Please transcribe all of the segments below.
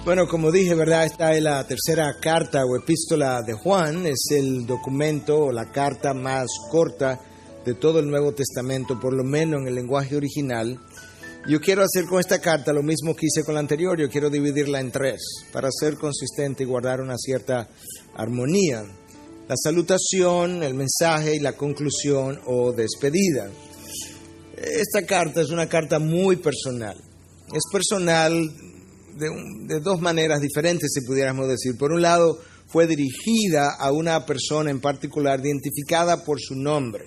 Bueno, como dije, ¿verdad? Esta es la tercera carta o epístola de Juan. Es el documento o la carta más corta de todo el Nuevo Testamento, por lo menos en el lenguaje original. Yo quiero hacer con esta carta lo mismo que hice con la anterior. Yo quiero dividirla en tres para ser consistente y guardar una cierta armonía. La salutación, el mensaje y la conclusión o despedida. Esta carta es una carta muy personal. Es personal de dos maneras diferentes, si pudiéramos decir. Por un lado, fue dirigida a una persona en particular, identificada por su nombre.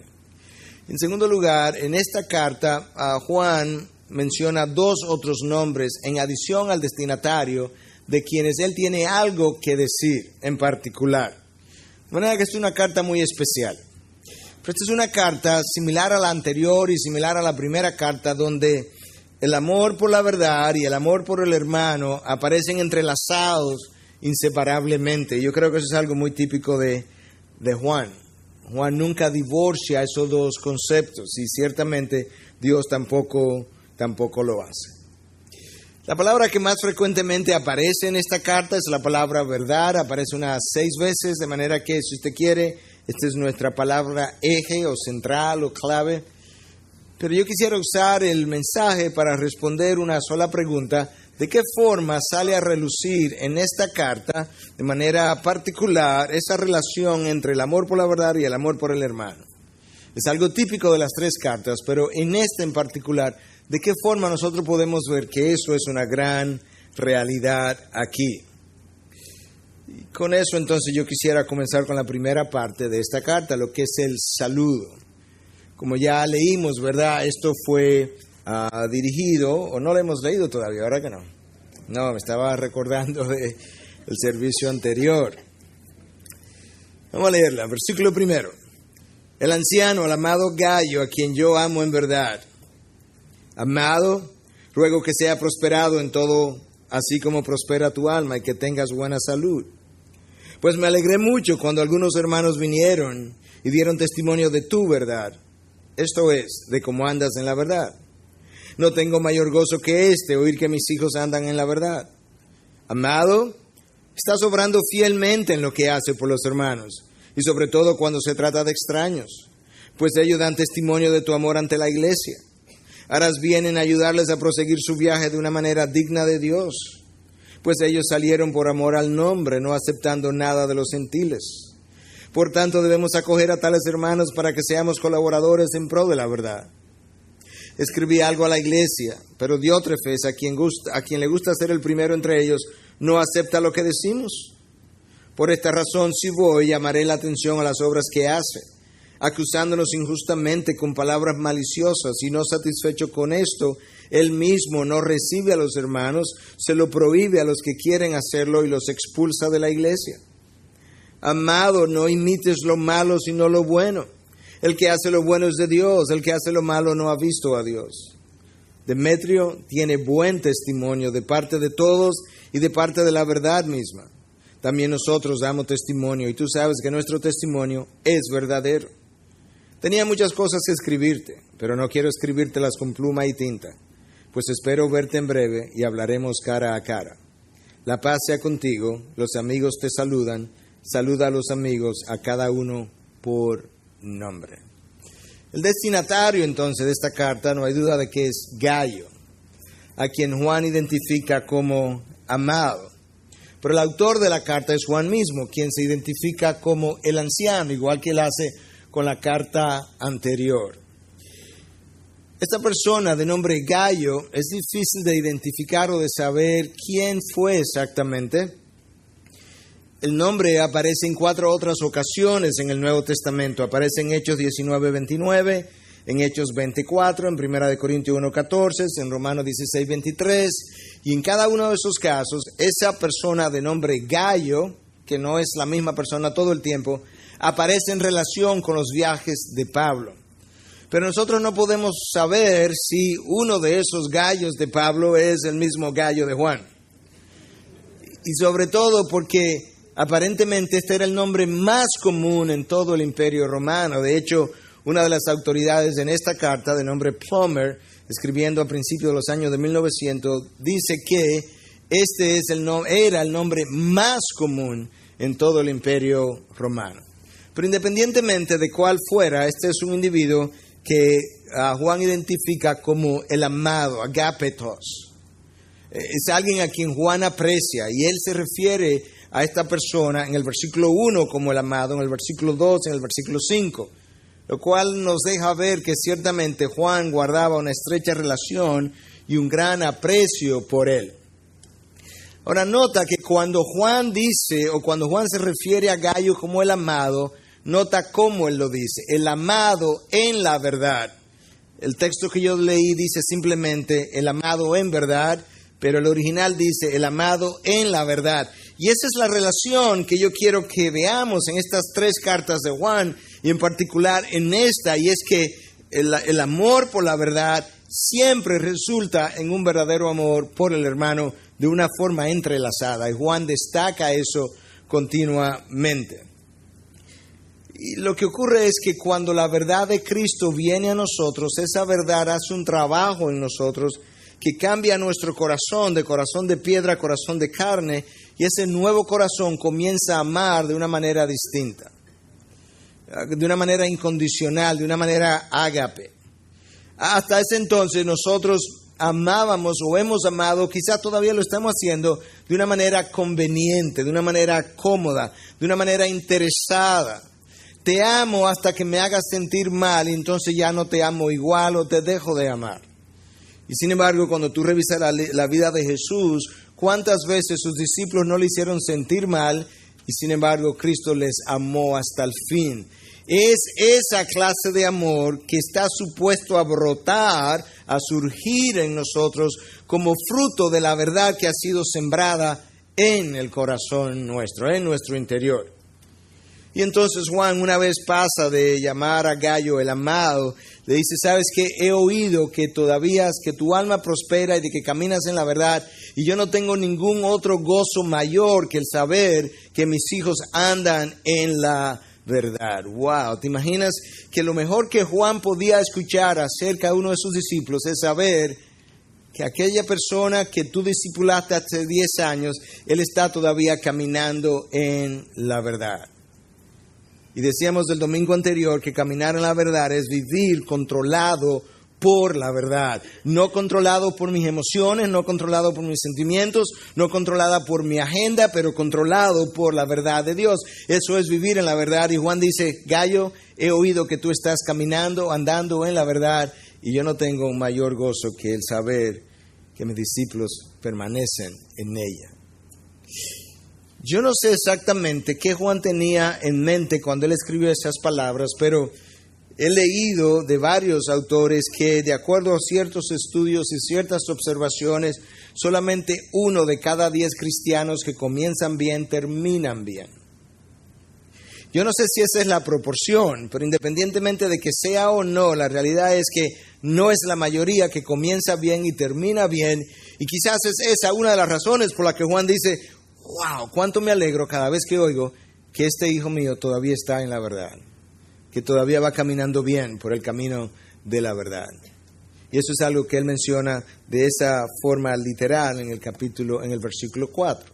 En segundo lugar, en esta carta, Juan menciona dos otros nombres en adición al destinatario, de quienes él tiene algo que decir en particular. De manera que esta es una carta muy especial. Pero esta es una carta similar a la anterior y similar a la primera carta, donde el amor por la verdad y el amor por el hermano aparecen entrelazados inseparablemente. Yo creo que eso es algo muy típico de Juan. Juan nunca divorcia esos dos conceptos y ciertamente Dios tampoco lo hace. La palabra que más frecuentemente aparece en esta carta es la palabra verdad. Aparece unas 6 veces, de manera que si usted quiere, esta es nuestra palabra eje o central o clave. Pero yo quisiera usar el mensaje para responder una sola pregunta: ¿de qué forma sale a relucir en esta carta, de manera particular, esa relación entre el amor por la verdad y el amor por el hermano? Es algo típico de las 3 cartas, pero en esta en particular, ¿de qué forma nosotros podemos ver que eso es una gran realidad aquí? Y con eso entonces yo quisiera comenzar con la primera parte de esta carta, lo que es el saludo. Como ya leímos, ¿verdad? Esto fue dirigido, o no lo hemos leído todavía, ¿verdad que no? No, me estaba recordando del servicio anterior. Vamos a leerla, versículo 1. El anciano, el amado Gayo, a quien yo amo en verdad. Amado, ruego que sea prosperado en todo, así como prospera tu alma, y que tengas buena salud. Pues me alegré mucho cuando algunos hermanos vinieron y dieron testimonio de tu verdad. Esto es, de cómo andas en la verdad. No tengo mayor gozo que oír que mis hijos andan en la verdad. Amado, estás obrando fielmente en lo que hace por los hermanos, y sobre todo cuando se trata de extraños, pues ellos dan testimonio de tu amor ante la iglesia. Harás bien en ayudarles a proseguir su viaje de una manera digna de Dios, pues ellos salieron por amor al nombre, no aceptando nada de los gentiles. Por tanto, debemos acoger a tales hermanos para que seamos colaboradores en pro de la verdad. Escribí algo a la iglesia, pero Diótrefes, a quien le gusta ser el primero entre ellos, no acepta lo que decimos. Por esta razón, si voy, llamaré la atención a las obras que hace, acusándonos injustamente con palabras maliciosas, y no satisfecho con esto, él mismo no recibe a los hermanos, se lo prohíbe a los que quieren hacerlo y los expulsa de la iglesia. Amado, no imites lo malo sino lo bueno. El que hace lo bueno es de Dios, el que hace lo malo no ha visto a Dios. Demetrio tiene buen testimonio de parte de todos y de parte de la verdad misma. También nosotros damos testimonio, y tú sabes que nuestro testimonio es verdadero. Tenía muchas cosas que escribirte, pero no quiero escribírtelas con pluma y tinta, pues espero verte en breve y hablaremos cara a cara. La paz sea contigo, los amigos te saludan. Saluda a los amigos, a cada uno por nombre. El destinatario entonces de esta carta, no hay duda de que es Gayo, a quien Juan identifica como amado. Pero el autor de la carta es Juan mismo, quien se identifica como el anciano, igual que él hace con la carta anterior. Esta persona de nombre Gayo es difícil de identificar o de saber quién fue exactamente. El nombre aparece en 4 otras ocasiones en el Nuevo Testamento. Aparece en Hechos 19:29, en Hechos 24, en 1 Corintios 1:14, en Romanos 16:23. Y en cada uno de esos casos, esa persona de nombre Gayo, que no es la misma persona todo el tiempo, aparece en relación con los viajes de Pablo. Pero nosotros no podemos saber si uno de esos Gayos de Pablo es el mismo Gayo de Juan. Y sobre todo porque aparentemente este era el nombre más común en todo el Imperio Romano. De hecho, una de las autoridades en esta carta, de nombre Plummer, escribiendo a principios de los años de 1900, dice que este era el nombre más común en todo el imperio romano. Pero independientemente de cuál fuera, este es un individuo que Juan identifica como el amado, agapetos. Es alguien a quien Juan aprecia y él se refiere a esta persona en el versículo 1 como el amado, en el versículo 2, en el versículo 5, lo cual nos deja ver que ciertamente Juan guardaba una estrecha relación y un gran aprecio por él. Ahora nota que cuando Juan dice o cuando Juan se refiere a Gayo como el amado, nota cómo él lo dice, el amado en la verdad. El texto que yo leí dice simplemente el amado en verdad, pero el original dice el amado en la verdad. Y esa es la relación que yo quiero que veamos en estas 3 cartas de Juan, y en particular en esta, y es que el amor por la verdad siempre resulta en un verdadero amor por el hermano de una forma entrelazada, y Juan destaca eso continuamente. Y lo que ocurre es que cuando la verdad de Cristo viene a nosotros, esa verdad hace un trabajo en nosotros que cambia nuestro corazón de piedra a corazón de carne, y ese nuevo corazón comienza a amar de una manera distinta, de una manera incondicional, de una manera ágape. Hasta ese entonces nosotros amábamos o hemos amado, quizás todavía lo estamos haciendo, de una manera conveniente, de una manera cómoda, de una manera interesada. Te amo hasta que me hagas sentir mal y entonces ya no te amo igual o te dejo de amar. Y sin embargo, cuando tú revisas la vida de Jesús, ¿cuántas veces sus discípulos no le hicieron sentir mal? Y sin embargo, Cristo les amó hasta el fin. Es esa clase de amor que está supuesto a brotar, a surgir en nosotros como fruto de la verdad que ha sido sembrada en el corazón nuestro, en nuestro interior. Y entonces Juan una vez pasa de llamar a Gayo el amado, le dice, ¿sabes qué? He oído que que tu alma prospera y de que caminas en la verdad, y yo no tengo ningún otro gozo mayor que el saber que mis hijos andan en la verdad. Wow, ¿te imaginas que lo mejor que Juan podía escuchar acerca de uno de sus discípulos es saber que aquella persona que tú discipulaste hace 10 años, él está todavía caminando en la verdad? Y decíamos el domingo anterior que caminar en la verdad es vivir controlado por la verdad, no controlado por mis emociones, no controlado por mis sentimientos, no controlada por mi agenda, pero controlado por la verdad de Dios. Eso es vivir en la verdad. Y Juan dice, Gayo, he oído que tú estás caminando, andando en la verdad, y yo no tengo un mayor gozo que el saber que mis discípulos permanecen en ella. Yo no sé exactamente qué Juan tenía en mente cuando él escribió esas palabras, pero he leído de varios autores que, de acuerdo a ciertos estudios y ciertas observaciones, solamente 1 de cada 10 cristianos que comienzan bien, terminan bien. Yo no sé si esa es la proporción, pero independientemente de que sea o no, la realidad es que no es la mayoría que comienza bien y termina bien, y quizás es esa una de las razones por la que Juan dice, wow, cuánto me alegro cada vez que oigo que este hijo mío todavía está en la verdad, que todavía va caminando bien por el camino de la verdad. Y eso es algo que él menciona de esa forma literal en el versículo 4.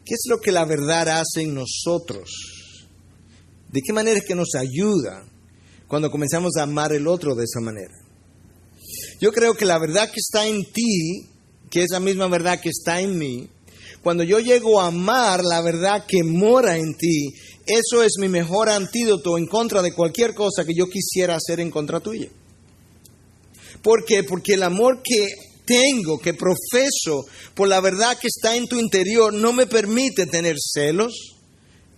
¿Qué es lo que la verdad hace en nosotros? ¿De qué manera es que nos ayuda cuando comenzamos a amar el otro de esa manera? Yo creo que la verdad que está en ti, que es la misma verdad que está en mí, cuando yo llego a amar la verdad que mora en ti, eso es mi mejor antídoto en contra de cualquier cosa que yo quisiera hacer en contra tuya. ¿Por qué? Porque el amor que tengo, que profeso por la verdad que está en tu interior, no me permite tener celos,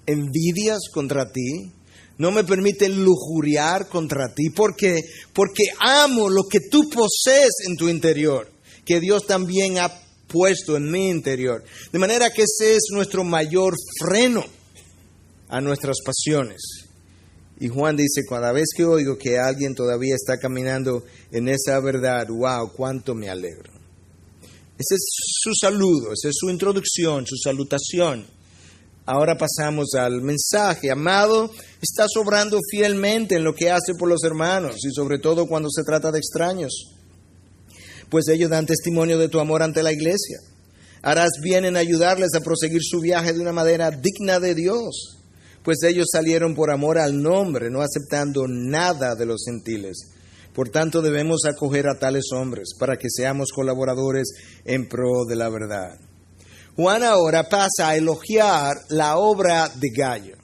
envidias contra ti, no me permite lujuriar contra ti. ¿Por qué? Porque amo lo que tú posees en tu interior, que Dios también ha puesto en mi interior. De manera que ese es nuestro mayor freno a nuestras pasiones. Y Juan dice, cada vez que oigo que alguien todavía está caminando en esa verdad, wow, cuánto me alegro. Ese es su saludo, esa es su introducción, su salutación. Ahora pasamos al mensaje. Amado, estás obrando fielmente en lo que hace por los hermanos y sobre todo cuando se trata de extraños, pues ellos dan testimonio de tu amor ante la iglesia. Harás bien en ayudarles a proseguir su viaje de una manera digna de Dios, pues ellos salieron por amor al nombre, no aceptando nada de los gentiles. Por tanto, debemos acoger a tales hombres para que seamos colaboradores en pro de la verdad. Juan ahora pasa a elogiar la obra de Gayo.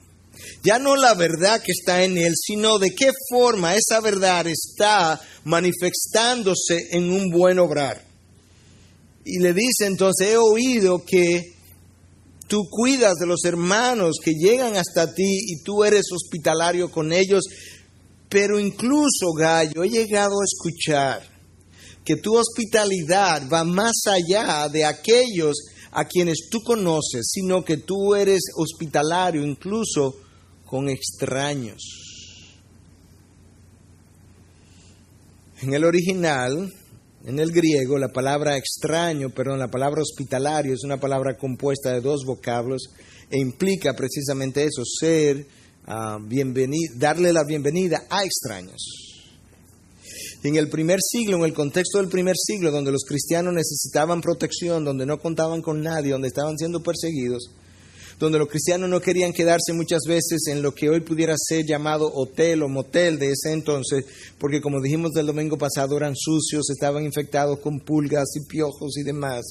Ya no la verdad que está en él, sino de qué forma esa verdad está manifestándose en un buen obrar. Y le dice entonces, he oído que tú cuidas de los hermanos que llegan hasta ti y tú eres hospitalario con ellos, pero incluso, Gayo, he llegado a escuchar que tu hospitalidad va más allá de aquellos a quienes tú conoces, sino que tú eres hospitalario incluso con extraños. En el original, en el griego, la palabra la palabra hospitalario es una palabra compuesta de dos vocablos e implica precisamente eso, darle la bienvenida a extraños. En el primer siglo, en el contexto del primer siglo, donde los cristianos necesitaban protección, donde no contaban con nadie, donde estaban siendo perseguidos, donde los cristianos no querían quedarse muchas veces en lo que hoy pudiera ser llamado hotel o motel de ese entonces, porque como dijimos el domingo pasado, eran sucios, estaban infectados con pulgas y piojos y demás.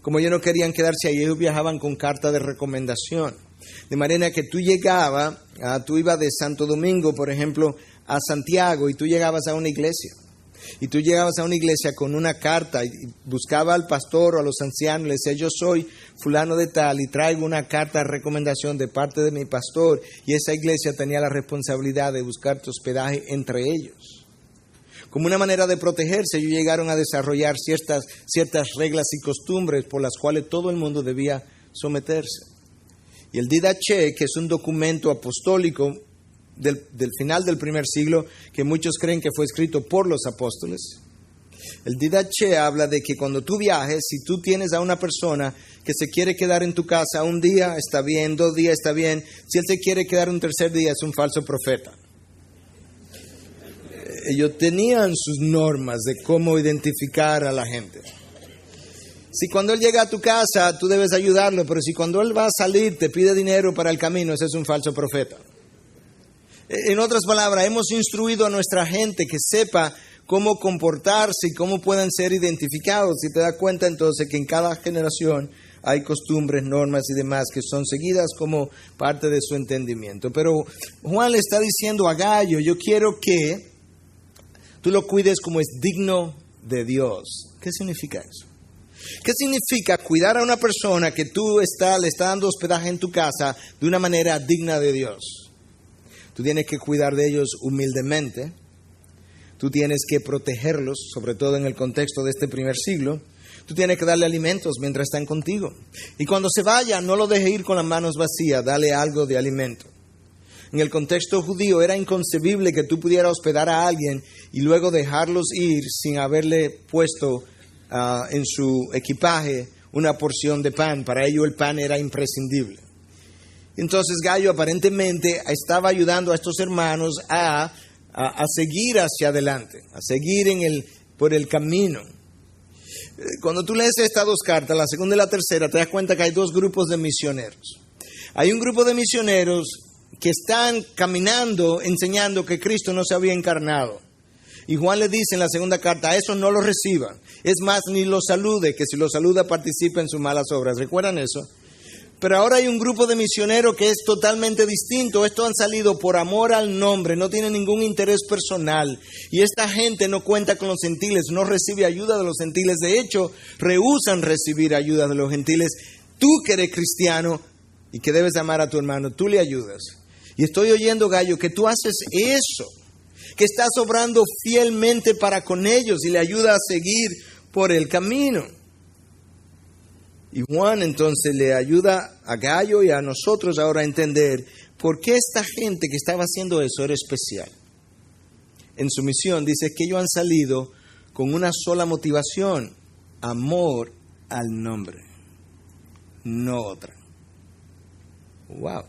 Como ellos no querían quedarse ahí, ellos viajaban con carta de recomendación. De manera que tú ibas de Santo Domingo, por ejemplo, a Santiago, y tú llegabas a una iglesia. Y tú llegabas a una iglesia con una carta y buscaba al pastor o a los ancianos, le decía, yo soy fulano de tal y traigo una carta de recomendación de parte de mi pastor, y esa iglesia tenía la responsabilidad de buscarte hospedaje entre ellos. Como una manera de protegerse, ellos llegaron a desarrollar ciertas reglas y costumbres por las cuales todo el mundo debía someterse. Y el Didache, que es un documento apostólico del final del primer siglo, que muchos creen que fue escrito por los apóstoles. El Didache habla de que cuando tú viajes, si tú tienes a una persona que se quiere quedar en tu casa un día, está bien, 2 días, está bien. Si él se quiere quedar un tercer día, es un falso profeta. Ellos tenían sus normas de cómo identificar a la gente. Si cuando él llega a tu casa, tú debes ayudarlo, pero si cuando él va a salir te pide dinero para el camino, ese es un falso profeta. En otras palabras, hemos instruido a nuestra gente que sepa cómo comportarse y cómo puedan ser identificados. Y te das cuenta entonces que en cada generación hay costumbres, normas y demás que son seguidas como parte de su entendimiento. Pero Juan le está diciendo a Gayo, yo quiero que tú lo cuides como es digno de Dios. ¿Qué significa eso? ¿Qué significa cuidar a una persona que tú le está dando hospedaje en tu casa de una manera digna de Dios? Tú tienes que cuidar de ellos humildemente. Tú tienes que protegerlos, sobre todo en el contexto de este primer siglo. Tú tienes que darle alimentos mientras están contigo. Y cuando se vaya, no lo dejes ir con las manos vacías, dale algo de alimento. En el contexto judío era inconcebible que tú pudieras hospedar a alguien y luego dejarlos ir sin haberle puesto en su equipaje una porción de pan. Para ello el pan era imprescindible. Entonces Gayo aparentemente estaba ayudando a estos hermanos a seguir hacia adelante, a seguir por el camino. Cuando tú lees estas 2 cartas, la segunda y la tercera, te das cuenta que hay 2 grupos de misioneros. Hay un grupo de misioneros que están caminando, enseñando que Cristo no se había encarnado. Y Juan le dice en la segunda carta, a eso no lo reciban. Es más, ni lo salude, que si lo saluda participa en sus malas obras. ¿Recuerdan eso? Pero ahora hay un grupo de misioneros que es totalmente distinto. Estos han salido por amor al nombre, no tienen ningún interés personal. Y esta gente no cuenta con los gentiles, no recibe ayuda de los gentiles. De hecho, rehúsan recibir ayuda de los gentiles. Tú que eres cristiano y que debes amar a tu hermano, tú le ayudas. Y estoy oyendo, Gayo, que tú haces eso, que estás obrando fielmente para con ellos y le ayudas a seguir por el camino. Y Juan entonces le ayuda a Gayo y a nosotros ahora a entender por qué esta gente que estaba haciendo eso era especial. En su misión dice que ellos han salido con una sola motivación, amor al nombre, no otra. Wow.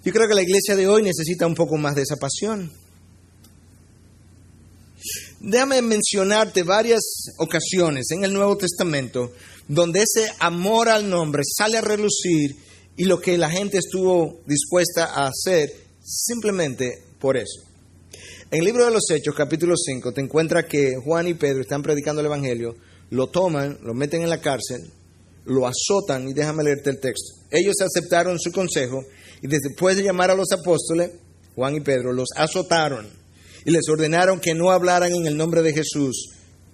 Yo creo que la iglesia de hoy necesita un poco más de esa pasión. Déjame mencionarte varias ocasiones en el Nuevo Testamento donde ese amor al nombre sale a relucir y lo que la gente estuvo dispuesta a hacer simplemente por eso. En el libro de los Hechos, capítulo 5, te encuentras que Juan y Pedro están predicando el Evangelio, lo toman, lo meten en la cárcel, lo azotan, y déjame leerte el texto. Ellos aceptaron su consejo y después de llamar a los apóstoles, Juan y Pedro, los azotaron y les ordenaron que no hablaran en el nombre de Jesús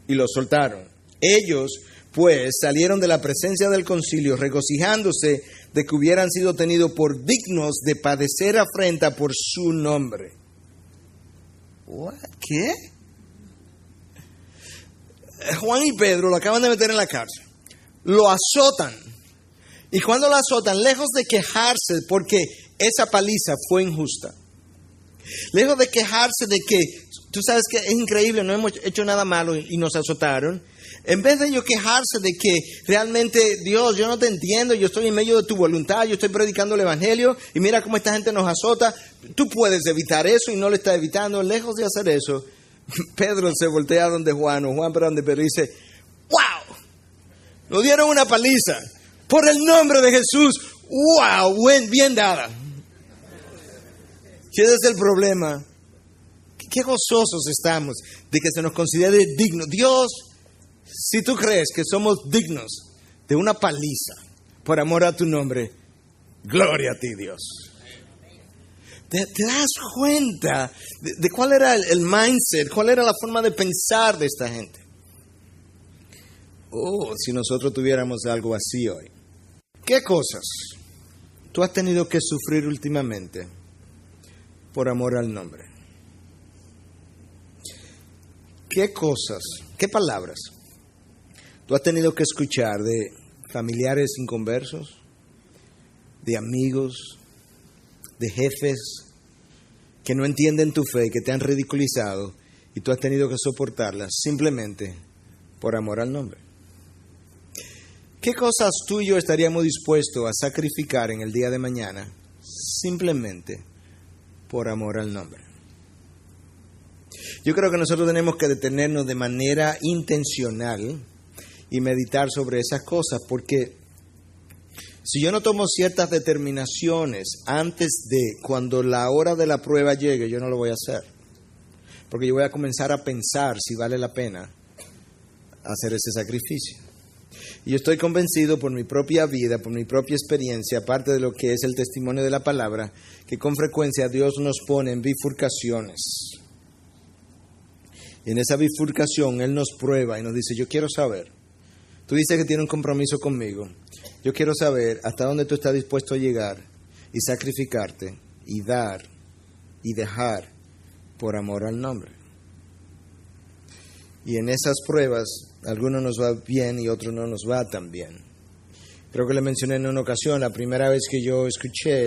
y los soltaron. Ellos, pues, salieron de la presencia del concilio regocijándose de que hubieran sido tenidos por dignos de padecer afrenta por su nombre. ¿Qué? Juan y Pedro lo acaban de meter en la cárcel. Lo azotan. Y cuando lo azotan, lejos de quejarse porque esa paliza fue injusta, lejos de quejarse de que, tú sabes que es increíble, no hemos hecho nada malo y nos azotaron, en vez de ellos quejarse de que realmente, Dios, yo no te entiendo, yo estoy en medio de tu voluntad, yo estoy predicando el Evangelio y mira cómo esta gente nos azota, tú puedes evitar eso y no lo estás evitando. Lejos de hacer eso, Pedro se voltea donde Juan, o Juan para donde Pedro, y dice, ¡wow! Nos dieron una paliza por el nombre de Jesús. ¡Wow! Bien dada. Si ese es el problema, qué gozosos estamos de que se nos considere digno. Dios, si tú crees que somos dignos de una paliza por amor a tu nombre, gloria a ti, Dios. ¿Te das cuenta de cuál era el mindset, cuál era la forma de pensar de esta gente? Oh, si nosotros tuviéramos algo así hoy. ¿Qué cosas tú has tenido que sufrir últimamente por amor al nombre? ¿Qué cosas, qué palabras tú has tenido que escuchar de familiares inconversos, de amigos, de jefes que no entienden tu fe, que te han ridiculizado y tú has tenido que soportarlas simplemente por amor al nombre? ¿Qué cosas tú y yo estaríamos dispuestos a sacrificar en el día de mañana simplemente por amor al nombre? Yo creo que nosotros tenemos que detenernos de manera intencional y meditar sobre esas cosas, porque si yo no tomo ciertas determinaciones antes de cuando la hora de la prueba llegue, yo no lo voy a hacer. Porque yo voy a comenzar a pensar si vale la pena hacer ese sacrificio. Y yo estoy convencido por mi propia vida, por mi propia experiencia, aparte de lo que es el testimonio de la palabra, que con frecuencia Dios nos pone en bifurcaciones. Y en esa bifurcación Él nos prueba y nos dice, yo quiero saber. Tú dices que tienes un compromiso conmigo. Yo quiero saber hasta dónde tú estás dispuesto a llegar y sacrificarte y dar y dejar por amor al nombre. Y en esas pruebas, algunos nos va bien y otros no nos va tan bien. Creo que le mencioné en una ocasión, la primera vez que yo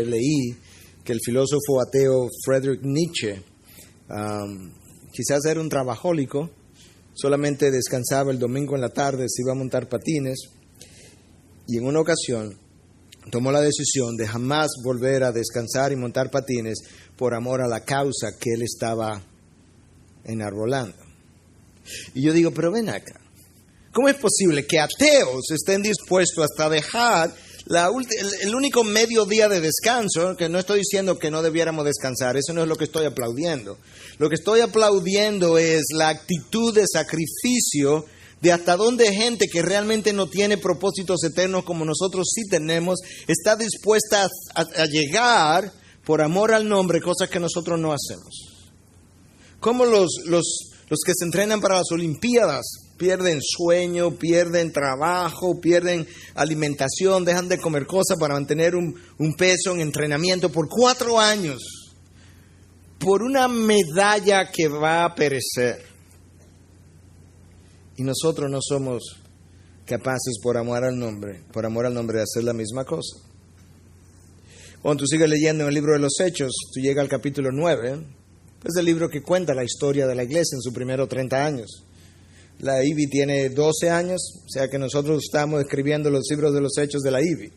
leí que el filósofo ateo Friedrich Nietzsche, quizás era un trabajólico, solamente descansaba el domingo en la tarde, se iba a montar patines, y en una ocasión tomó la decisión de jamás volver a descansar y montar patines por amor a la causa que él estaba enarbolando. Y yo digo, pero ven acá, ¿cómo es posible que ateos estén dispuestos hasta dejar el único mediodía de descanso? Que no estoy diciendo que no debiéramos descansar, eso no es lo que estoy aplaudiendo. Lo que estoy aplaudiendo es la actitud de sacrificio de hasta dónde gente que realmente no tiene propósitos eternos como nosotros sí tenemos, está dispuesta a llegar por amor al nombre, cosas que nosotros no hacemos. Como los que se entrenan para las Olimpiadas pierden sueño, pierden trabajo, pierden alimentación, dejan de comer cosas para mantener un peso en entrenamiento por 4 años, por una medalla que va a perecer. Y nosotros no somos capaces por amor al nombre de hacer la misma cosa. Cuando tú sigues leyendo en el libro de los Hechos, tú llegas al capítulo 9, es el libro que cuenta la historia de la iglesia en sus primeros 30 años. La IBI tiene 12 años, o sea que nosotros estamos escribiendo los libros de los Hechos de la IBI.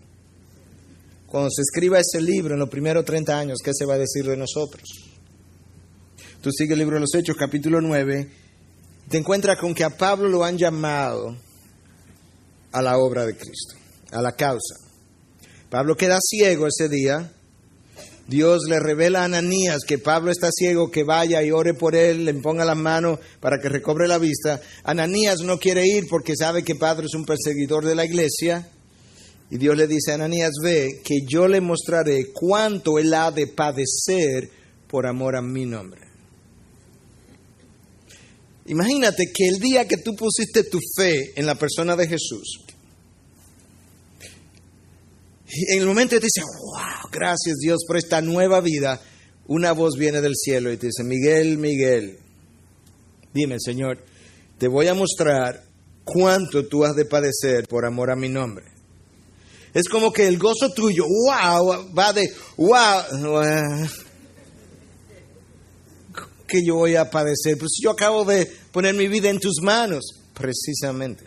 Cuando se escriba ese libro en los primeros 30 años, ¿qué se va a decir de nosotros? Tú sigues el libro de los Hechos, capítulo 9, Te encuentras con que a Pablo lo han llamado a la obra de Cristo, a la causa. Pablo queda ciego ese día. Dios le revela a Ananías que Pablo está ciego, que vaya y ore por él, le ponga las manos para que recobre la vista. Ananías no quiere ir porque sabe que Pablo es un perseguidor de la iglesia. Y Dios le dice a Ananías, ve, que yo le mostraré cuánto él ha de padecer por amor a mi nombre. Imagínate que el día que tú pusiste tu fe en la persona de Jesús, en el momento que te dice, wow, gracias Dios por esta nueva vida, una voz viene del cielo y te dice, Miguel, Miguel, dime Señor, te voy a mostrar cuánto tú has de padecer por amor a mi nombre. Es como que el gozo tuyo, wow, va de, wow, que yo voy a padecer. Pues yo acabo de poner mi vida en tus manos, precisamente.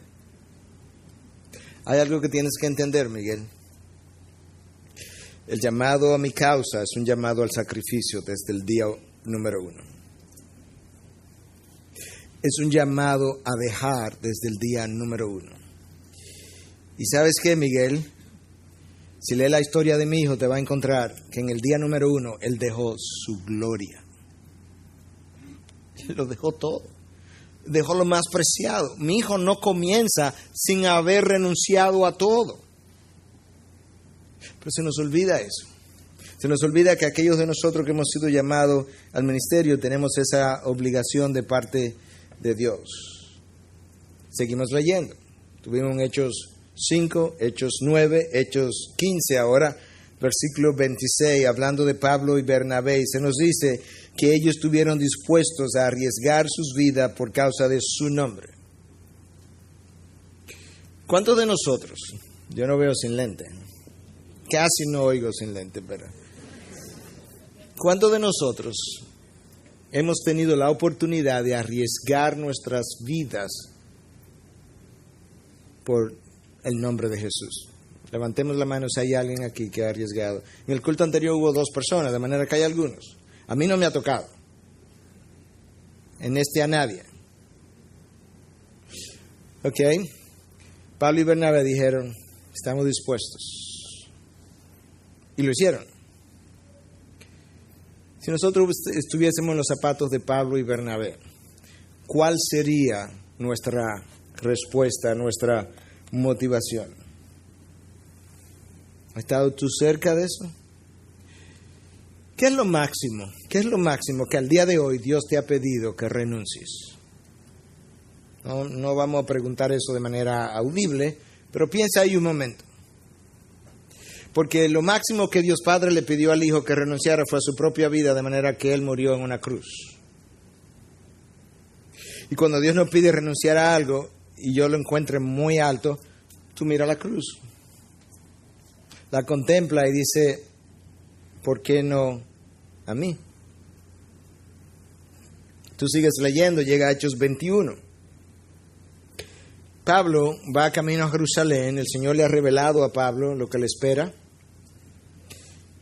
Hay algo que tienes que entender, Miguel. El llamado a mi causa es un llamado al sacrificio desde el día número 1. Es un llamado a dejar desde el día número 1. ¿Y sabes qué, Miguel? Si lees la historia de mi hijo, te va a encontrar que en el día número 1, él dejó su gloria. Lo dejó todo. Dejó lo más preciado. Mi hijo no comienza sin haber renunciado a todo. Pero se nos olvida eso. Se nos olvida que aquellos de nosotros que hemos sido llamados al ministerio tenemos esa obligación de parte de Dios. Seguimos leyendo. Tuvimos en Hechos 5, Hechos 9, Hechos 15 ahora, versículo 26, hablando de Pablo y Bernabé. Se nos dice que ellos estuvieron dispuestos a arriesgar sus vidas por causa de su nombre. ¿Cuántos de nosotros? Yo no veo sin lente. Casi no oigo sin lente, pero ¿cuántos de nosotros hemos tenido la oportunidad de arriesgar nuestras vidas por el nombre de Jesús? Levantemos la mano si hay alguien aquí que ha arriesgado. En el culto anterior hubo 2 personas, de manera que hay algunos. A mí no me ha tocado. En este a nadie. Ok. Pablo y Bernabé dijeron, estamos dispuestos. Y lo hicieron. Si nosotros estuviésemos en los zapatos de Pablo y Bernabé, ¿cuál sería nuestra respuesta, nuestra motivación? ¿Has estado tú cerca de eso? ¿Qué es lo máximo? ¿Qué es lo máximo que al día de hoy Dios te ha pedido que renuncies? No vamos a preguntar eso de manera audible, pero piensa ahí un momento. Porque lo máximo que Dios Padre le pidió al Hijo que renunciara fue a su propia vida, de manera que Él murió en una cruz. Y cuando Dios nos pide renunciar a algo, y yo lo encuentre muy alto, tú mira la cruz. La contempla y dice, ¿por qué no a mí? Tú sigues leyendo, llega a Hechos 21. Pablo va camino a Jerusalén, el Señor le ha revelado a Pablo lo que le espera.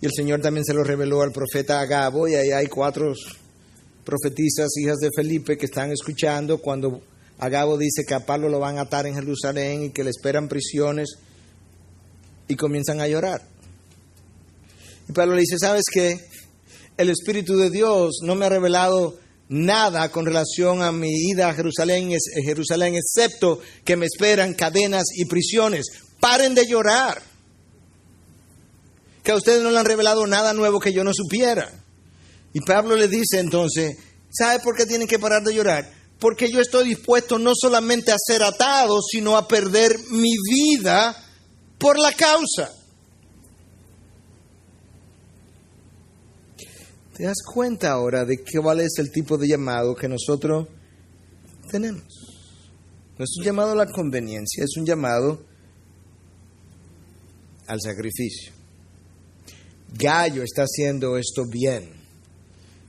Y el Señor también se lo reveló al profeta Agabo, y ahí hay 4 profetisas, hijas de Felipe, que están escuchando cuando Agabo dice que a Pablo lo van a atar en Jerusalén y que le esperan prisiones, y comienzan a llorar. Y Pablo le dice, ¿sabes qué? El Espíritu de Dios no me ha revelado nada con relación a mi ida a Jerusalén, excepto que me esperan cadenas y prisiones. Paren de llorar. Que a ustedes no le han revelado nada nuevo que yo no supiera. Y Pablo le dice entonces, ¿sabe por qué tienen que parar de llorar? Porque yo estoy dispuesto no solamente a ser atado, sino a perder mi vida por la causa. ¿Te das cuenta ahora de cuál es el tipo de llamado que nosotros tenemos? No es un llamado a la conveniencia, es un llamado al sacrificio. Gallo está haciendo esto bien.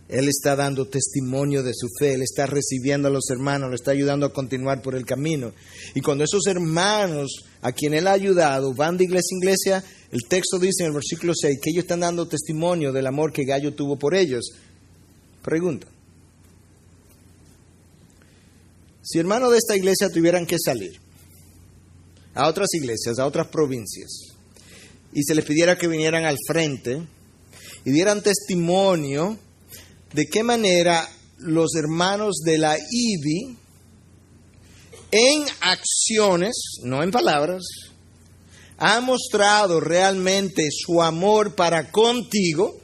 Él está dando testimonio de su fe, él está recibiendo a los hermanos, le está ayudando a continuar por el camino. Y cuando esos hermanos a quien él ha ayudado van de iglesia en iglesia, el texto dice en el versículo 6 que ellos están dando testimonio del amor que Gallo tuvo por ellos. Pregunta: Si hermanos de esta iglesia tuvieran que salir a otras iglesias, a otras provincias, y se les pidiera que vinieran al frente y dieran testimonio de qué manera los hermanos de la IBI en acciones, no en palabras, han mostrado realmente su amor para contigo,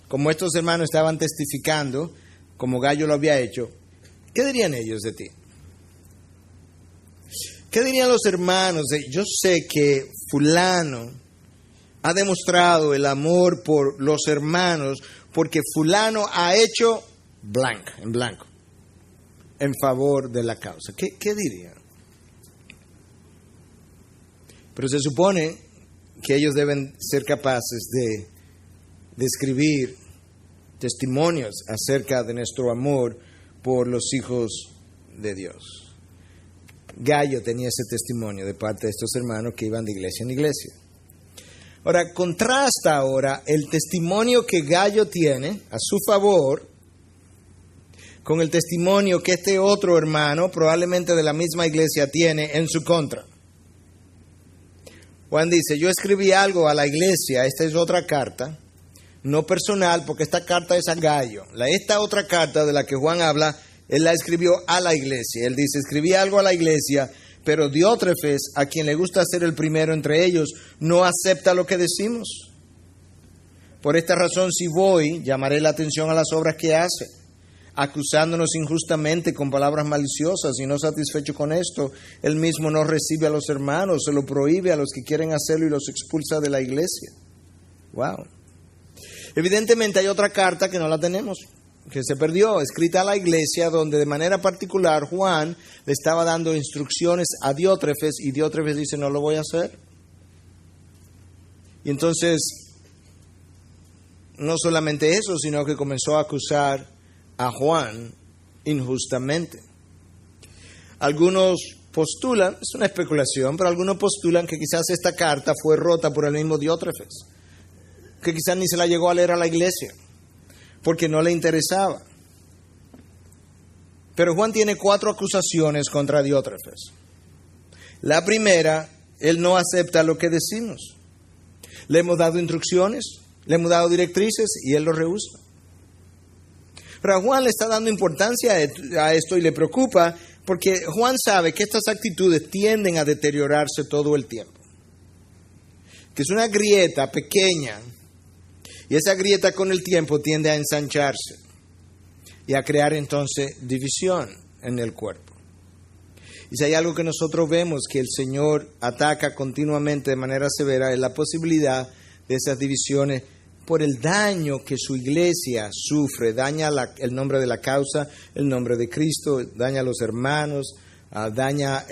como estos hermanos estaban testificando, como Gallo lo había hecho, ¿qué dirían ellos de ti? ¿Qué dirían los hermanos? Yo sé que fulano ha demostrado el amor por los hermanos porque fulano ha hecho blanco, en favor de la causa. ¿Qué dirían? Pero se supone que ellos deben ser capaces de escribir testimonios acerca de nuestro amor por los hijos de Dios. Gallo tenía ese testimonio de parte de estos hermanos que iban de iglesia en iglesia. Ahora, contrasta ahora el testimonio que Gallo tiene a su favor con el testimonio que este otro hermano, probablemente de la misma iglesia, tiene en su contra. Juan dice, yo escribí algo a la iglesia, esta es otra carta, no personal, porque esta carta es a Gallo. Esta otra carta de la que Juan habla, él la escribió a la iglesia. Él dice, escribí algo a la iglesia, pero Diótrefes, a quien le gusta ser el primero entre ellos, no acepta lo que decimos. Por esta razón, si voy, llamaré la atención a las obras que hace, acusándonos injustamente con palabras maliciosas, y no satisfecho con esto, él mismo no recibe a los hermanos, se lo prohíbe a los que quieren hacerlo y los expulsa de la iglesia. Wow. Evidentemente hay otra carta que no la tenemos, que se perdió, escrita a la iglesia, donde de manera particular Juan le estaba dando instrucciones a Diótrefes, y Diótrefes dice, no lo voy a hacer. Y entonces, no solamente eso, sino que comenzó a acusar a Juan injustamente. Algunos postulan, es una especulación, pero algunos postulan que quizás esta carta fue rota por el mismo Diótrefes, que quizás ni se la llegó a leer a la iglesia, porque no le interesaba. Pero Juan tiene 4 acusaciones contra Diótrefes. La primera, él no acepta lo que decimos. Le hemos dado instrucciones, le hemos dado directrices y él lo rehúsa. Pero a Juan le está dando importancia a esto y le preocupa porque Juan sabe que estas actitudes tienden a deteriorarse todo el tiempo. Que es una grieta pequeña. Y esa grieta con el tiempo tiende a ensancharse y a crear entonces división en el cuerpo. Y si hay algo que nosotros vemos que el Señor ataca continuamente de manera severa, es la posibilidad de esas divisiones por el daño que su iglesia sufre. Daña el nombre de la causa, el nombre de Cristo, daña a los hermanos, daña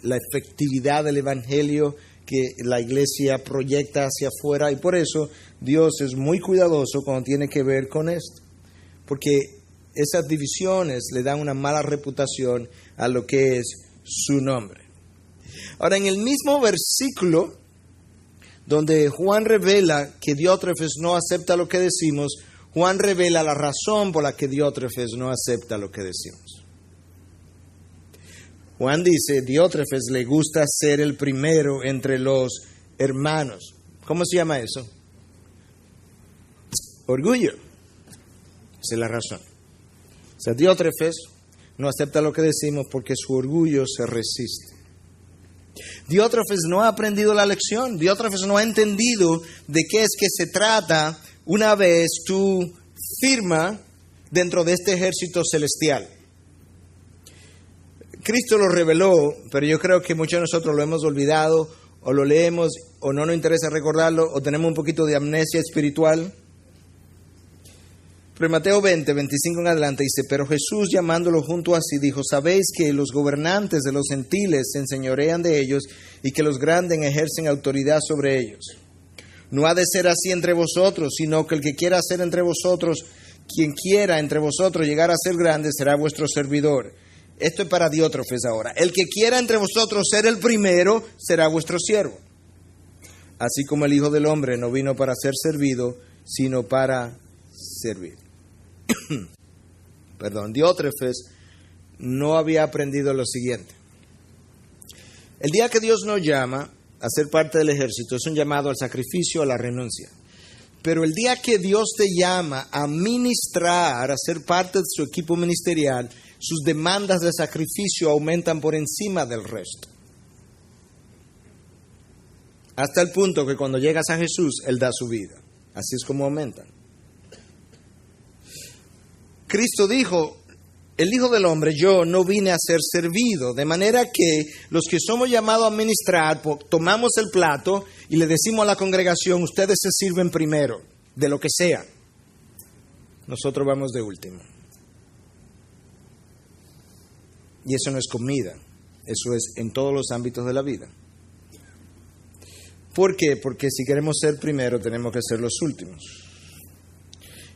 la efectividad del evangelio que la iglesia proyecta hacia afuera, y por eso Dios es muy cuidadoso cuando tiene que ver con esto, porque esas divisiones le dan una mala reputación a lo que es su nombre. Ahora, en el mismo versículo donde Juan revela que Diótrefes no acepta lo que decimos, Juan revela la razón por la que Diótrefes no acepta lo que decimos. Juan dice, Diótrefes le gusta ser el primero entre los hermanos. ¿Cómo se llama eso? Orgullo. Esa es la razón. O sea, Diótrefes no acepta lo que decimos porque su orgullo se resiste. Diótrefes no ha aprendido la lección. Diótrefes no ha entendido de qué es que se trata una vez tú firmas dentro de este ejército celestial. Cristo lo reveló, pero yo creo que muchos de nosotros lo hemos olvidado, o lo leemos, o no nos interesa recordarlo, o tenemos un poquito de amnesia espiritual. Pero en Mateo 20, 25 en adelante dice, pero Jesús llamándolo junto a sí dijo, sabéis que los gobernantes de los gentiles se enseñorean de ellos y que los grandes ejercen autoridad sobre ellos. No ha de ser así entre vosotros, sino que el que quiera ser entre vosotros, quien quiera entre vosotros llegar a ser grande, será vuestro servidor. Esto es para Diótrefes ahora. El que quiera entre vosotros ser el primero, será vuestro siervo. Así como el Hijo del Hombre no vino para ser servido, sino para servir. Perdón, Diótrefes no había aprendido lo siguiente. El día que Dios nos llama a ser parte del ejército es un llamado al sacrificio, a la renuncia. Pero el día que Dios te llama a ministrar, a ser parte de su equipo ministerial, sus demandas de sacrificio aumentan por encima del resto. Hasta el punto que cuando llegas a Jesús, Él da su vida. Así es como aumentan. Cristo dijo, el Hijo del Hombre, yo no vine a ser servido. De manera que los que somos llamados a ministrar, tomamos el plato y le decimos a la congregación, ustedes se sirven primero, de lo que sea. Nosotros vamos de último. Y eso no es comida, eso es en todos los ámbitos de la vida. ¿Por qué? Porque si queremos ser primero, tenemos que ser los últimos.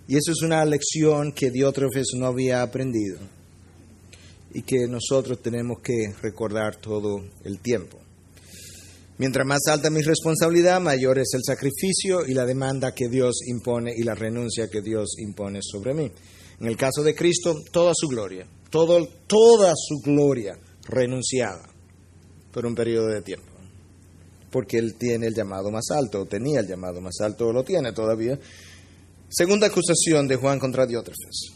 Y eso es una lección que Diótrefes no había aprendido y que nosotros tenemos que recordar todo el tiempo. Mientras más alta mi responsabilidad, mayor es el sacrificio y la demanda que Dios impone y la renuncia que Dios impone sobre mí. En el caso de Cristo, toda su gloria, toda su gloria renunciada por un periodo de tiempo. Porque Él tiene el llamado más alto, o tenía el llamado más alto, o lo tiene todavía. Segunda acusación de Juan contra Diótrefes.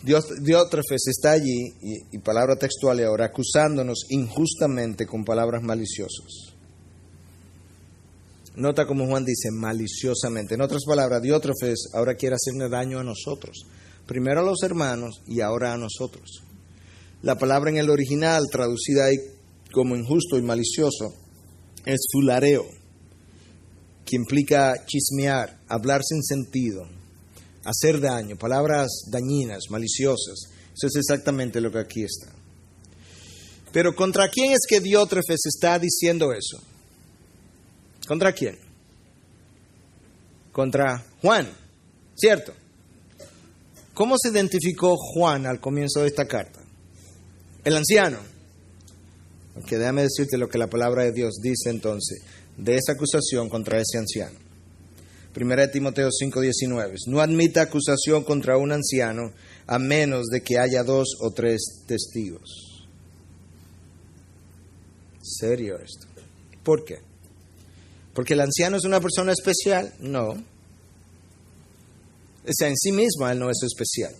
Diótrefes está allí, y palabra textual ahora, acusándonos injustamente con palabras maliciosas. Nota como Juan dice, maliciosamente. En otras palabras, Diótrefes ahora quiere hacerle daño a nosotros. Primero a los hermanos y ahora a nosotros. La palabra en el original, traducida ahí como injusto y malicioso, es fulareo, que implica chismear, hablar sin sentido, hacer daño, palabras dañinas, maliciosas. Eso es exactamente lo que aquí está. Pero ¿contra quién es que Diótrefes está diciendo eso? ¿Contra quién? Contra Juan, ¿cierto? ¿Cómo se identificó Juan al comienzo de esta carta? El anciano. Aunque déjame decirte lo que la palabra de Dios dice entonces de esa acusación contra ese anciano. 1 Timoteo 5:19. No admita acusación contra un anciano a menos de que haya 2 o 3 testigos. ¿Serio esto? ¿Por qué? ¿Porque el anciano es una persona especial? No. O sea, en sí misma él no es especial.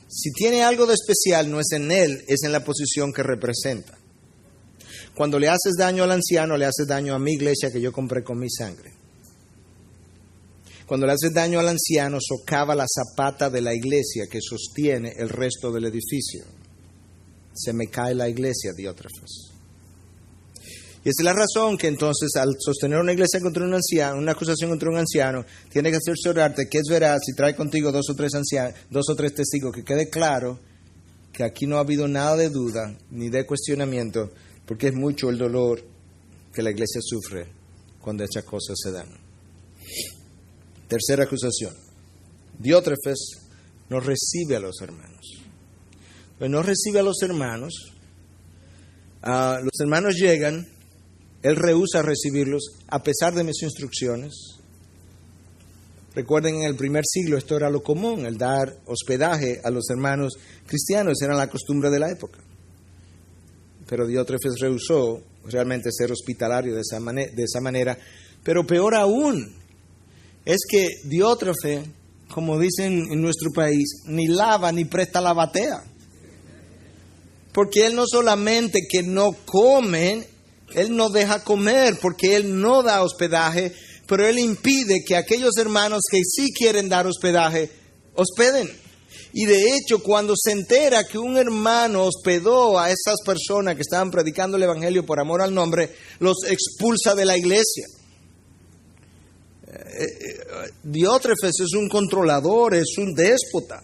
Si tiene algo de especial, no es en él, es en la posición que representa. Cuando le haces daño al anciano, le haces daño a mi iglesia que yo compré con mi sangre. Cuando le haces daño al anciano, socava la zapata de la iglesia que sostiene el resto del edificio. Se me cae la iglesia, Diótrefes. Y esa es la razón que entonces al sostener una iglesia contra un anciano, una acusación contra un anciano, tiene que cerciorarte que es veraz si trae contigo 2 o 3 ancianos, 2 o 3 testigos, que quede claro que aquí no ha habido nada de duda ni de cuestionamiento, porque es mucho el dolor que la iglesia sufre cuando estas cosas se dan. Tercera acusación. Diótrefes no recibe a los hermanos. Pues no recibe a los hermanos. Los hermanos llegan, él rehúsa recibirlos a pesar de mis instrucciones. Recuerden, en el primer siglo esto era lo común, el dar hospedaje a los hermanos cristianos, era la costumbre de la época. Pero Diótrefes rehusó realmente ser hospitalario de esa manera. Pero peor aún, es que Diótrefes, como dicen en nuestro país, ni lava ni presta la batea. Porque él no solamente que no come, él no deja comer, porque él no da hospedaje, pero él impide que aquellos hermanos que sí quieren dar hospedaje, hospeden. Y de hecho, cuando se entera que un hermano hospedó a esas personas que estaban predicando el evangelio por amor al nombre, los expulsa de la iglesia. Diótrefes es un controlador, es un déspota.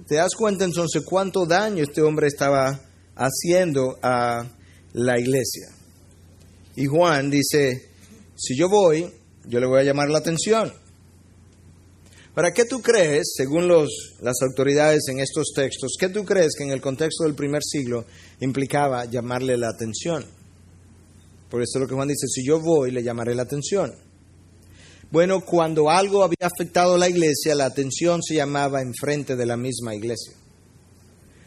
¿Te das cuenta entonces cuánto daño este hombre estaba haciendo a la iglesia? Y Juan dice, si yo voy, yo le voy a llamar la atención. ¿Para qué tú crees, según las autoridades en estos textos, qué tú crees que en el contexto del primer siglo implicaba llamarle la atención? Porque eso es lo que Juan dice, si yo voy, le llamaré la atención. Bueno, cuando algo había afectado a la iglesia, la atención se llamaba enfrente de la misma iglesia.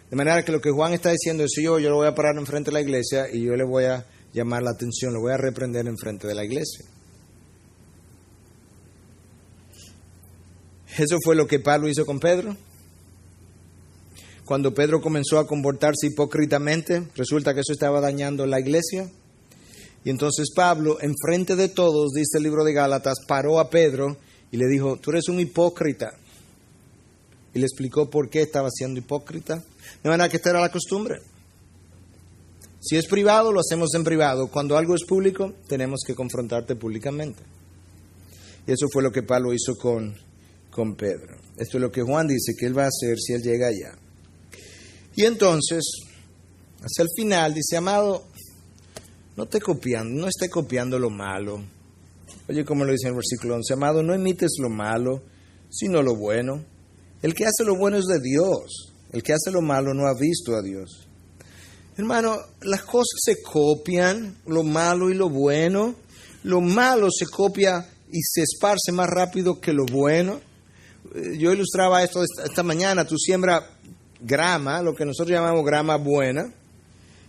De manera que lo que Juan está diciendo es, yo lo voy a parar enfrente de la iglesia y yo le voy a llamar la atención, lo voy a reprender enfrente de la iglesia. Eso fue lo que Pablo hizo con Pedro. Cuando Pedro comenzó a comportarse hipócritamente, resulta que eso estaba dañando la iglesia. Y entonces Pablo, enfrente de todos, dice el libro de Gálatas, paró a Pedro y le dijo, tú eres un hipócrita. Y le explicó por qué estaba siendo hipócrita. De manera que esta era la costumbre. Si es privado, lo hacemos en privado. Cuando algo es público, tenemos que confrontarte públicamente. Y eso fue lo que Pablo hizo con Pedro. Esto es lo que Juan dice que él va a hacer si él llega allá. Y entonces, hacia el final, dice, amado, no esté copiando lo malo. Oye, como lo dice en el versículo 11, amado, no imites lo malo, sino lo bueno. El que hace lo bueno es de Dios. El que hace lo malo no ha visto a Dios. Hermano, las cosas se copian, lo malo y lo bueno. Lo malo se copia y se esparce más rápido que lo bueno. Yo ilustraba esto esta mañana. Tú siembras grama, lo que nosotros llamamos grama buena,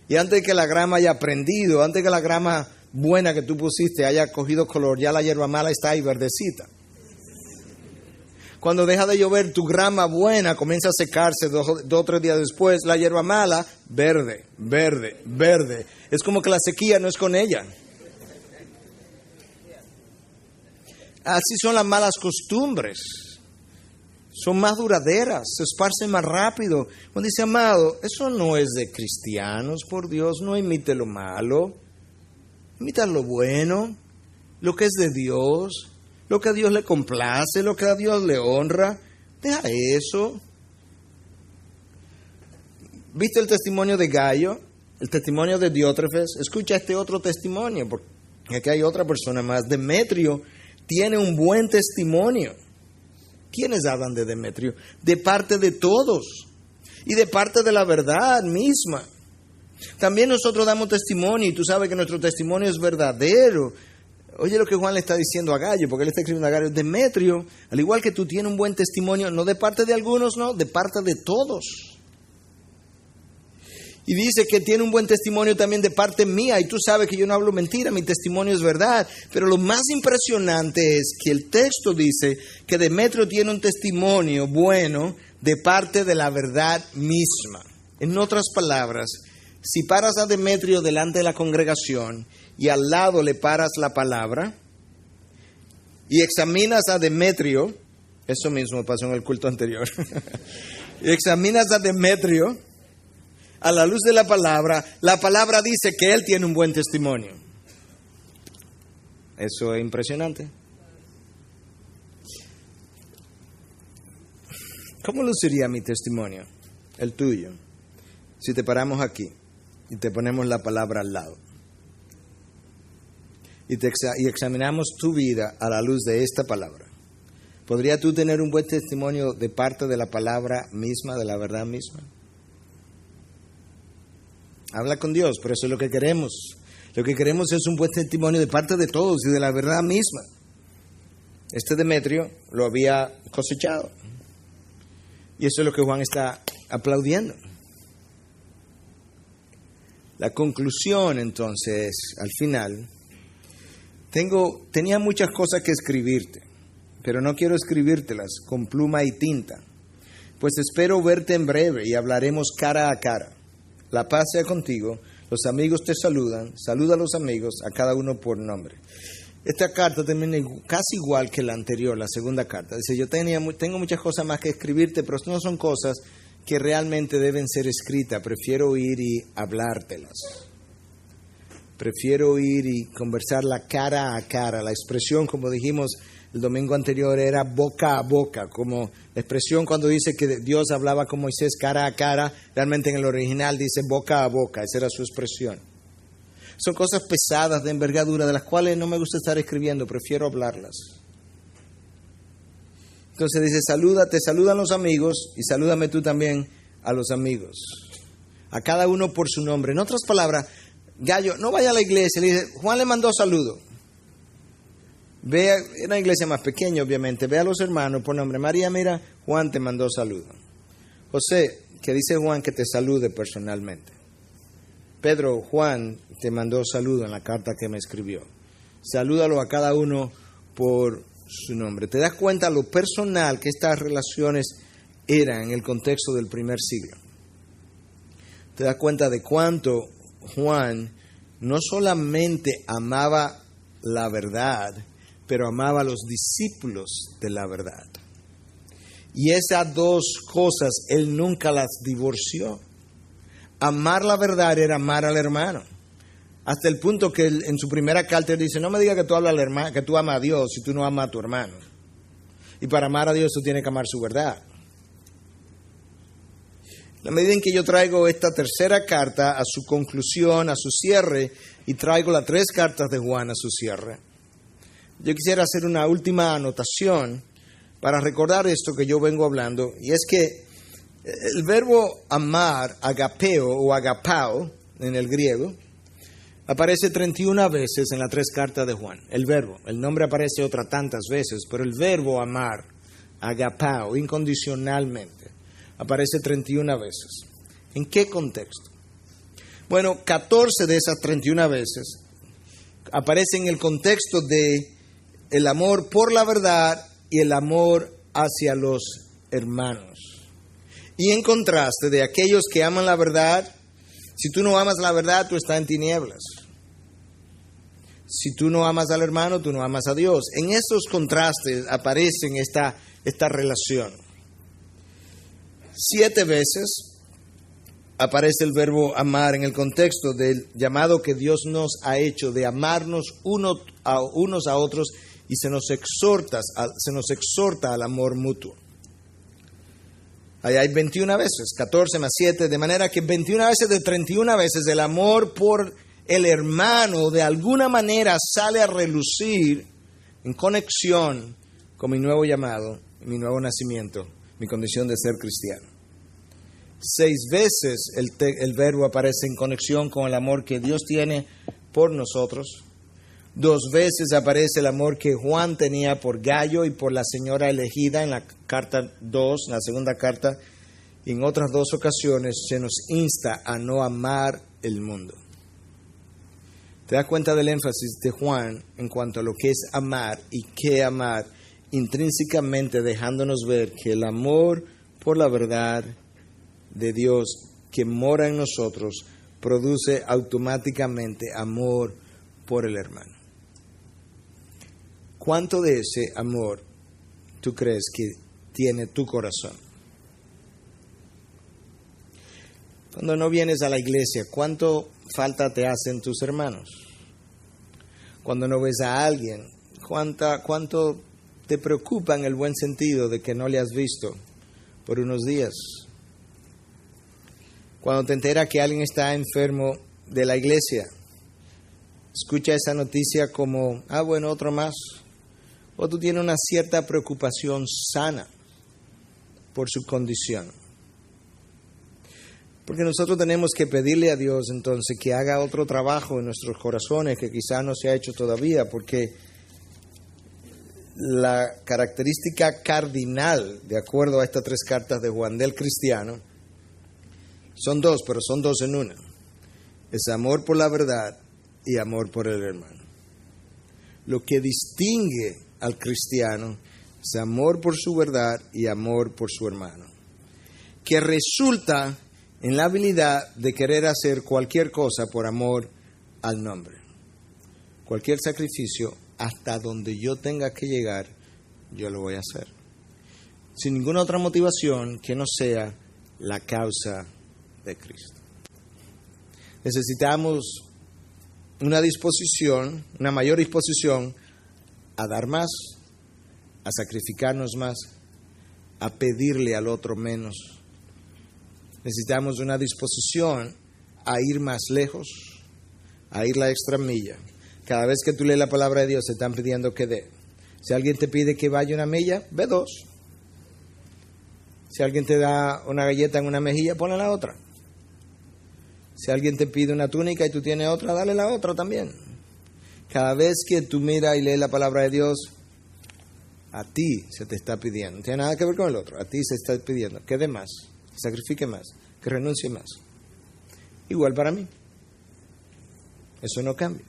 y antes que la grama haya prendido, antes que la grama buena que tú pusiste haya cogido color, ya la hierba mala está ahí verdecita. Cuando deja de llover, tu grama buena comienza a secarse 2 o 3 días después, la hierba mala, verde, verde, verde. Es como que la sequía no es con ella. Así son las malas costumbres. Son más duraderas, se esparcen más rápido. Cuando dice, amado, eso no es de cristianos, por Dios, no imite lo malo. Imita lo bueno, lo que es de Dios, lo que a Dios le complace, lo que a Dios le honra. Deja eso. ¿Viste el testimonio de Gallo? El testimonio de Diótrefes. Escucha este otro testimonio, porque aquí hay otra persona más. Demetrio tiene un buen testimonio. ¿Quiénes hablan de Demetrio? De parte de todos y de parte de la verdad misma. También nosotros damos testimonio y tú sabes que nuestro testimonio es verdadero. Oye lo que Juan le está diciendo a Gallo, porque él está escribiendo a Gallo. Demetrio, al igual que tú, tienes un buen testimonio, no de parte de algunos, no, de parte de todos. Y dice que tiene un buen testimonio también de parte mía. Y tú sabes que yo no hablo mentira, mi testimonio es verdad. Pero lo más impresionante es que el texto dice que Demetrio tiene un testimonio bueno de parte de la verdad misma. En otras palabras, si paras a Demetrio delante de la congregación y al lado le paras la palabra y examinas a Demetrio, eso mismo pasó en el culto anterior, y examinas a Demetrio, a la luz de la palabra dice que él tiene un buen testimonio. Eso es impresionante. ¿Cómo luciría mi testimonio, el tuyo, si te paramos aquí y te ponemos la palabra al lado? Y examinamos tu vida a la luz de esta palabra. ¿Podrías tú tener un buen testimonio de parte de la palabra misma, de la verdad misma? Habla con Dios, pero eso es lo que queremos. Lo que queremos es un buen testimonio de parte de todos y de la verdad misma. Este Demetrio lo había cosechado. Y eso es lo que Juan está aplaudiendo. La conclusión, entonces, al final, tenía muchas cosas que escribirte, pero no quiero escribírtelas con pluma y tinta, pues espero verte en breve y hablaremos cara a cara. La paz sea contigo, los amigos te saludan, saluda a los amigos, a cada uno por nombre. Esta carta termina casi igual que la anterior, la segunda carta. Dice, yo tengo muchas cosas más que escribirte, pero no son cosas que realmente deben ser escritas. Prefiero ir y hablártelas. Prefiero ir y conversarla cara a cara. La expresión, como dijimos el domingo anterior, era boca a boca, como la expresión cuando dice que Dios hablaba con Moisés cara a cara, realmente en el original dice boca a boca, esa era su expresión. Son cosas pesadas de envergadura de las cuales no me gusta estar escribiendo, prefiero hablarlas. Entonces dice, te saludan los amigos y salúdame tú también a los amigos. A cada uno por su nombre. En otras palabras, Gallo, no vaya a la iglesia, le dice, Juan le mandó saludo. Ve a una iglesia más pequeña, obviamente. Ve a los hermanos por nombre. María, mira, Juan te mandó saludo. José, que dice Juan que te salude personalmente. Pedro, Juan te mandó saludo en la carta que me escribió. Salúdalo a cada uno por su nombre. ¿Te das cuenta lo personal que estas relaciones eran en el contexto del primer siglo? ¿Te das cuenta de cuánto Juan no solamente amaba la verdad, pero amaba a los discípulos de la verdad? Y esas dos cosas él nunca las divorció. Amar la verdad era amar al hermano. Hasta el punto que en su primera carta él dice, no me digas que tú hablas al hermano, que tú amas a Dios si tú no amas a tu hermano. Y para amar a Dios tú tienes que amar su verdad. La medida en que yo traigo esta tercera carta a su conclusión, a su cierre, y traigo las 3 cartas de Juan a su cierre, yo quisiera hacer una última anotación para recordar esto que yo vengo hablando, y es que el verbo amar, agapeo o agapao en el griego, aparece 31 veces en las 3 cartas de Juan. El verbo, el nombre aparece otras tantas veces, pero el verbo amar, agapao, incondicionalmente, aparece 31 veces. ¿En qué contexto? Bueno, 14 de esas 31 veces aparecen en el contexto de el amor por la verdad y el amor hacia los hermanos. Y en contraste de aquellos que aman la verdad, si tú no amas la verdad, tú estás en tinieblas. Si tú no amas al hermano, tú no amas a Dios. En esos contrastes aparece esta relación. 7 veces aparece el verbo amar en el contexto del llamado que Dios nos ha hecho de amarnos unos a otros, y se nos exhorta al amor mutuo. Ahí hay 21 veces, 14 más 7, de manera que 21 veces de 31 veces el amor por el hermano de alguna manera sale a relucir en conexión con mi nuevo llamado, mi nuevo nacimiento, mi condición de ser cristiano. 6 veces el verbo aparece en conexión con el amor que Dios tiene por nosotros. 2 veces aparece el amor que Juan tenía por Gayo y por la señora elegida en la carta 2, en la segunda carta. Y en otras 2 ocasiones se nos insta a no amar el mundo. ¿Te das cuenta del énfasis de Juan en cuanto a lo que es amar y qué amar? Intrínsecamente dejándonos ver que el amor por la verdad de Dios que mora en nosotros produce automáticamente amor por el hermano. ¿Cuánto de ese amor tú crees que tiene tu corazón? Cuando no vienes a la iglesia, ¿cuánto falta te hacen tus hermanos? Cuando no ves a alguien, ¿cuánto te preocupa en el buen sentido de que no le has visto por unos días? Cuando te enteras que alguien está enfermo de la iglesia, escucha esa noticia como, bueno, otro más. O tú tienes una cierta preocupación sana por su condición. Porque nosotros tenemos que pedirle a Dios entonces que haga otro trabajo en nuestros corazones que quizás no se ha hecho todavía, porque la característica cardinal, de acuerdo a estas 3 cartas de Juan, del cristiano, son 2, pero son 2 en una. Es amor por la verdad y amor por el hermano. Lo que distingue al cristiano es amor por su verdad y amor por su hermano, que resulta en la habilidad de querer hacer cualquier cosa por amor al nombre. Cualquier sacrificio, hasta donde yo tenga que llegar, yo lo voy a hacer. Sin ninguna otra motivación que no sea la causa de Cristo. Necesitamos una disposición, una mayor disposición a dar más, a sacrificarnos más, a pedirle al otro menos. Necesitamos una disposición a ir más lejos, a ir la extra milla. Cada vez que tú lees la palabra de Dios, te están pidiendo que dé. Si alguien te pide que vaya una milla, ve 2. Si alguien te da una galleta en una mejilla, ponle la otra. Si alguien te pide una túnica y tú tienes otra, dale la otra también. Cada vez que tú miras y lees la palabra de Dios, a ti se te está pidiendo. No tiene nada que ver con el otro. A ti se está pidiendo que dé más, que sacrifique más, que renuncie más. Igual para mí. Eso no cambia.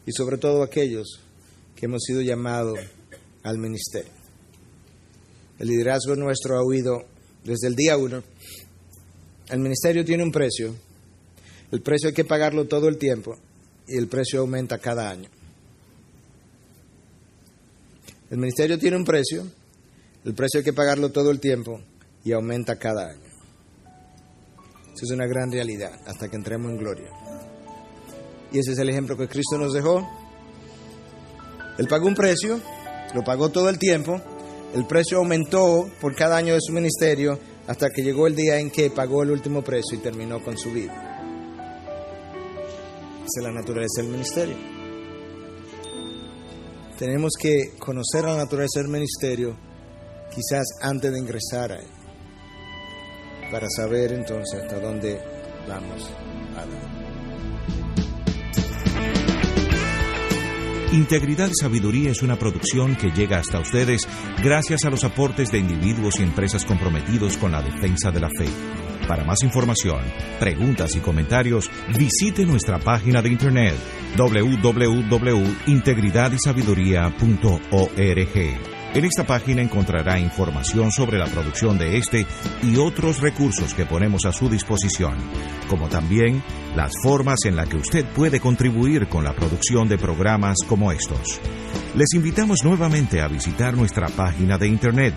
Y sobre todo aquellos que hemos sido llamados al ministerio. El liderazgo nuestro ha huido desde el día 1. El ministerio tiene un precio. El precio hay que pagarlo todo el tiempo y el precio aumenta cada año. El ministerio tiene un precio, el precio hay que pagarlo todo el tiempo y aumenta cada año. Eso es una gran realidad hasta que entremos en gloria. Y ese es el ejemplo que Cristo nos dejó. Él pagó un precio, lo pagó todo el tiempo, el precio aumentó por cada año de su ministerio hasta que llegó el día en que pagó el último precio y terminó con su vida. Esa es la naturaleza del ministerio. Tenemos que conocer la naturaleza del ministerio quizás antes de ingresar a él, para saber entonces hasta dónde vamos a dar. Integridad y Sabiduría es una producción que llega hasta ustedes gracias a los aportes de individuos y empresas comprometidos con la defensa de la fe. Para más información, preguntas y comentarios, visite nuestra página de internet www.integridadysabiduría.org. En esta página encontrará información sobre la producción de este y otros recursos que ponemos a su disposición, como también las formas en las que usted puede contribuir con la producción de programas como estos. Les invitamos nuevamente a visitar nuestra página de internet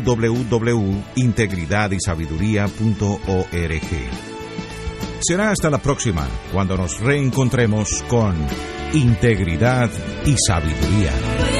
www.integridadysabiduría.org. Será hasta la próxima, cuando nos reencontremos con Integridad y Sabiduría.